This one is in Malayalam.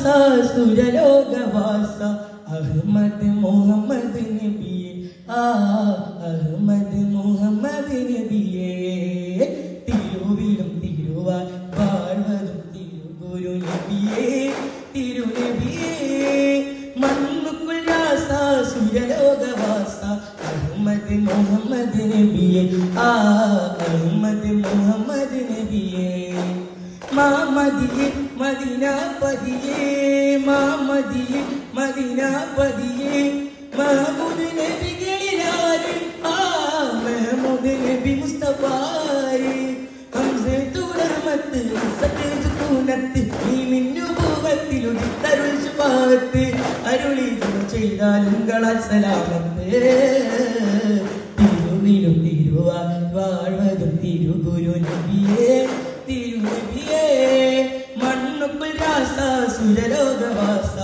രാസ സുരലോകവാസ അഹ്മദ് മുഹമ്മദ് നബിയെ അഹ്മദ് മുഹമ്മദ് നബിയെ തിരുവിലും തിരുവാൻ വാഴ്വതും തിരുഗുരു നബിയെ തിരുനബിയെ മണ്ണുക്കുൾ രാസ സുരലോകവാസ അഹ്മദ് മുഹമ്മദ് നബിയെ അഹ്മദ് മുഹമ്മദ് നബിയെ മാമദിയെ മദീനാപതിയെ മാമദിയെ മദീനാപതിയെ മഹമൂദ് നബികളിലാരെ മഹമൂദ് നബി മുസ്തഫായെ ഹംസത്തു റഹ്മത്ത് സക്കത്ത് കൂനത്ത് നീ മിന്നുബൂവത്തിലുടി തരുൾ ശുഫാഅത്ത് അരുളി ചെയ്താലും കളാൽ സലാമത്ത് തിരുവിലും തിരുവാൻ വാഴ്വതും തിരുഗുരു നബിയെ തിരുനബിയെ മണ്ണുക്കുൾ രാസ സുരലോകവാസ